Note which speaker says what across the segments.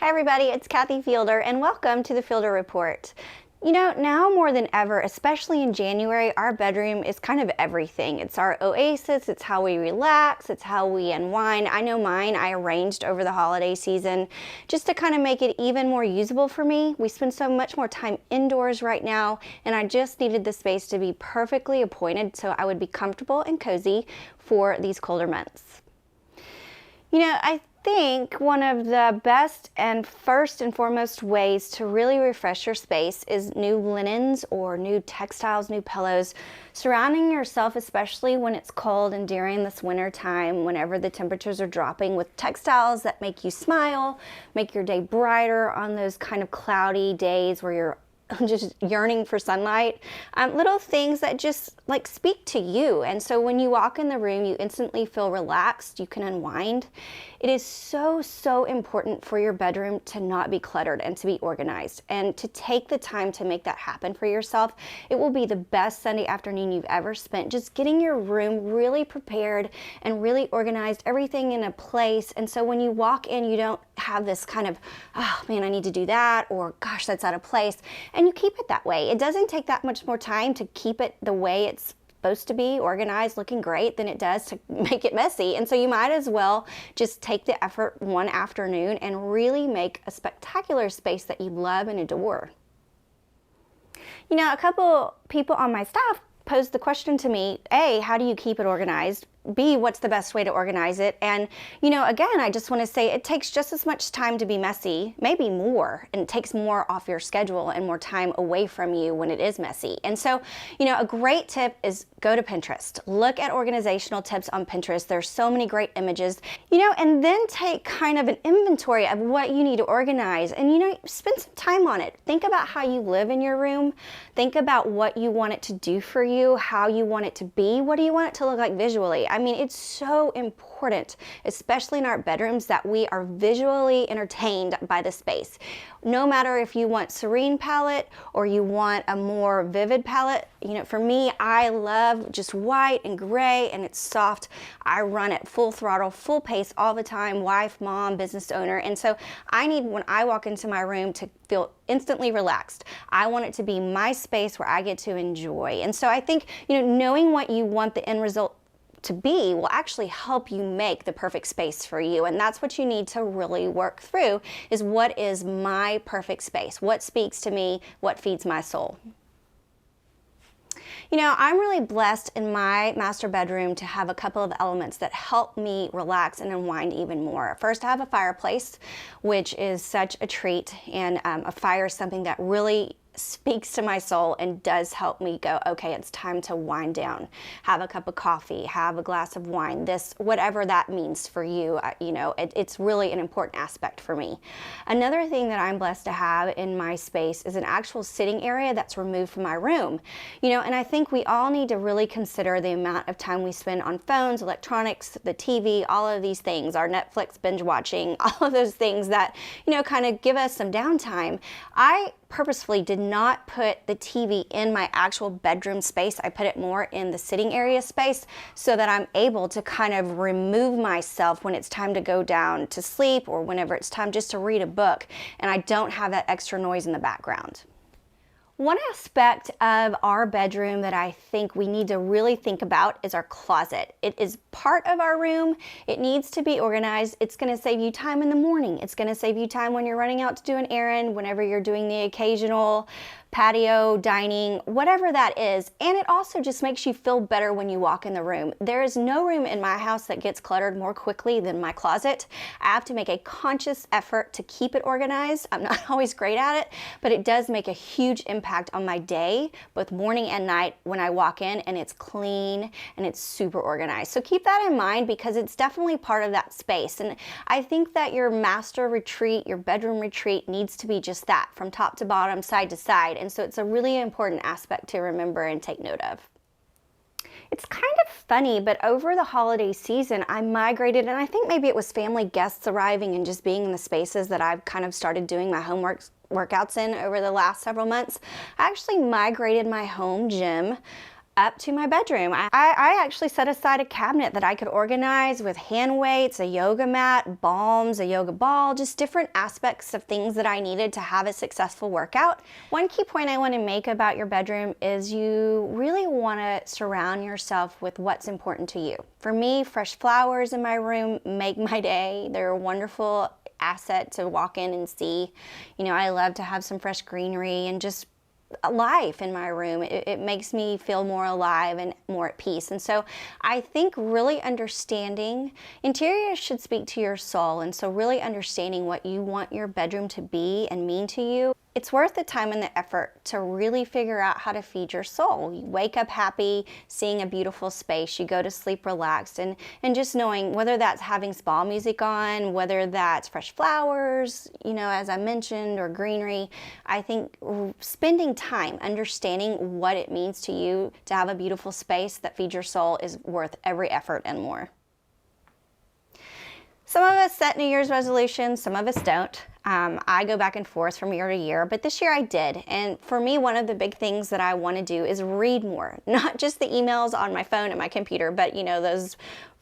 Speaker 1: Hi everybody, it's Kathy Fielder and welcome to the Fielder Report. You know, now more than ever, especially in January, our bedroom is kind of everything. It's our oasis, it's how we relax, it's how we unwind. I know mine I arranged over the holiday season just to kind of make it even more usable for me. We spend so much more time indoors right now, and I just needed the space to be perfectly appointed so I would be comfortable and cozy for these colder months. You know, I think one of the best and first and foremost ways to really refresh your space is new linens or new textiles, new pillows, surrounding yourself, especially when it's cold and during this winter time, whenever the temperatures are dropping, with textiles that make you smile, make your day brighter on those kind of cloudy days where you're just yearning for sunlight. Little things that just like speak to you. And so when you walk in the room, you instantly feel relaxed, you can unwind. It is so important for your bedroom to not be cluttered and to be organized, and to take the time to make that happen for yourself. It will be the best Sunday afternoon you've ever spent, just getting your room really prepared and really organized, everything in a place. And so when you walk in, you don't have this kind of, oh man, I need to do that, or gosh, that's out of place. And you keep it that way. It doesn't take that much more time to keep it the way it's supposed to be, organized, looking great, than it does to make it messy. And so you might as well just take the effort one afternoon and really make a spectacular space that you love and adore. You know, a couple people on my staff posed the question to me, A, how do you keep it organized? B, what's the best way to organize it? And, you know, again, I just want to say it takes just as much time to be messy, maybe more, and it takes more off your schedule and more time away from you when it is messy. And so, you know, a great tip is go to Pinterest. Look at organizational tips on Pinterest. There's so many great images, you know, and then take kind of an inventory of what you need to organize, and, you know, spend some time on it. Think about how you live in your room. Think about what you want it to do for you, how you want it to be. What do you want it to look like visually? I mean, it's so important, especially in our bedrooms, that we are visually entertained by the space. No matter if you want serene palette or you want a more vivid palette. You know, for me, I love just white and gray, and it's soft. I run at full throttle, full pace all the time, wife, mom, business owner. And so I need, when I walk into my room, to feel instantly relaxed. I want it to be my space where I get to enjoy. And so I think, you know, knowing what you want the end result to be will actually help you make the perfect space for you. And that's what you need to really work through, is what is my perfect space? What speaks to me? What feeds my soul? You know, I'm really blessed in my master bedroom to have a couple of elements that help me relax and unwind even more. First, I have a fireplace, which is such a treat, and a fire is something that really speaks to my soul and does help me go, okay, it's time to wind down. Have a cup of coffee, have a glass of wine, this, whatever that means for you, you know, it's really an important aspect for me. Another thing that I'm blessed to have in my space is an actual sitting area that's removed from my room. You know, and I think we all need to really consider the amount of time we spend on phones, electronics, the TV, all of these things, our Netflix binge watching, all of those things that, you know, kind of give us some downtime. I purposefully did not put the TV in my actual bedroom space. I put it more in the sitting area space so that I'm able to kind of remove myself when it's time to go down to sleep, or whenever it's time just to read a book, and I don't have that extra noise in the background. One aspect of our bedroom that I think we need to really think about is our closet. It is part of our room. It needs to be organized. It's going to save you time in the morning. It's going to save you time when you're running out to do an errand, whenever you're doing the occasional patio, dining, whatever that is. And it also just makes you feel better when you walk in the room. There is no room in my house that gets cluttered more quickly than my closet. I have to make a conscious effort to keep it organized. I'm not always great at it, but it does make a huge impact on my day, both morning and night, when I walk in and it's clean and it's super organized. So keep that in mind, because it's definitely part of that space. And I think that your master retreat, your bedroom retreat, needs to be just that, from top to bottom, side to side. And so it's a really important aspect to remember and take note of. It's kind of funny, but over the holiday season, I migrated, and I think maybe it was family guests arriving and just being in the spaces that I've kind of started doing my workouts in over the last several months. I actually migrated my home gym up to my bedroom. I actually set aside a cabinet that I could organize with hand weights, a yoga mat, balms, a yoga ball, just different aspects of things that I needed to have a successful workout. One key point I want to make about your bedroom is you really want to surround yourself with what's important to you. For me, fresh flowers in my room make my day. They're a wonderful asset to walk in and see. You know, I love to have some fresh greenery and just life in my room. It makes me feel more alive and more at peace. And so I think really understanding, interior should speak to your soul, and so really understanding what you want your bedroom to be and mean to you, it's worth the time and the effort to really figure out how to feed your soul. You wake up happy, seeing a beautiful space, you go to sleep relaxed, and just knowing whether that's having spa music on, whether that's fresh flowers, you know, as I mentioned, or greenery. I think spending time understanding what it means to you to have a beautiful space that feeds your soul is worth every effort and more. Some of us set New Year's resolutions, some of us don't. I go back and forth from year to year, but this year I did. And for me, one of the big things that I want to do is read more, not just the emails on my phone and my computer, but you know, those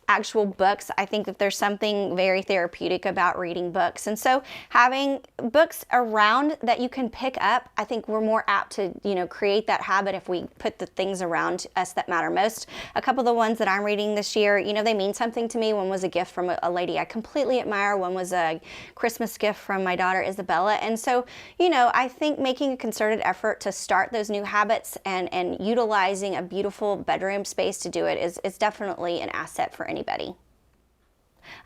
Speaker 1: actual books. I think that there's something very therapeutic about reading books. And so having books around that you can pick up, I think we're more apt to, you know, create that habit if we put the things around us that matter most. A couple of the ones that I'm reading this year, you know, they mean something to me. One was a gift from a lady I completely admire. One was a Christmas gift from my daughter Isabella. And so, you know, I think making a concerted effort to start those new habits and utilizing a beautiful bedroom space to do it is definitely an asset for anybody.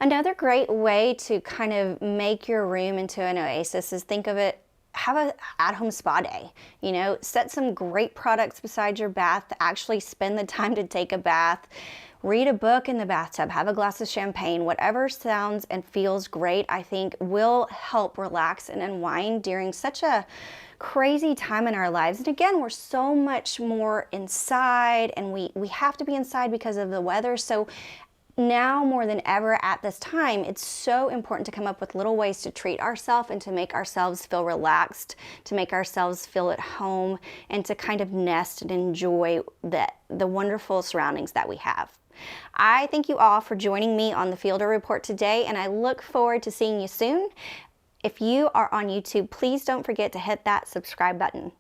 Speaker 1: Another great way to kind of make your room into an oasis is think of it, have an at-home spa day. You know, set some great products beside your bath, actually spend the time to take a bath, read a book in the bathtub, have a glass of champagne, whatever sounds and feels great, I think will help relax and unwind during such a crazy time in our lives. And again, we're so much more inside, and we have to be inside because of the weather. So now more than ever at this time, it's so important to come up with little ways to treat ourselves and to make ourselves feel relaxed, to make ourselves feel at home, and to kind of nest and enjoy the wonderful surroundings that we have. I thank you all for joining me on the Fielder Report today, and I look forward to seeing you soon. If you are on YouTube, please don't forget to hit that subscribe button.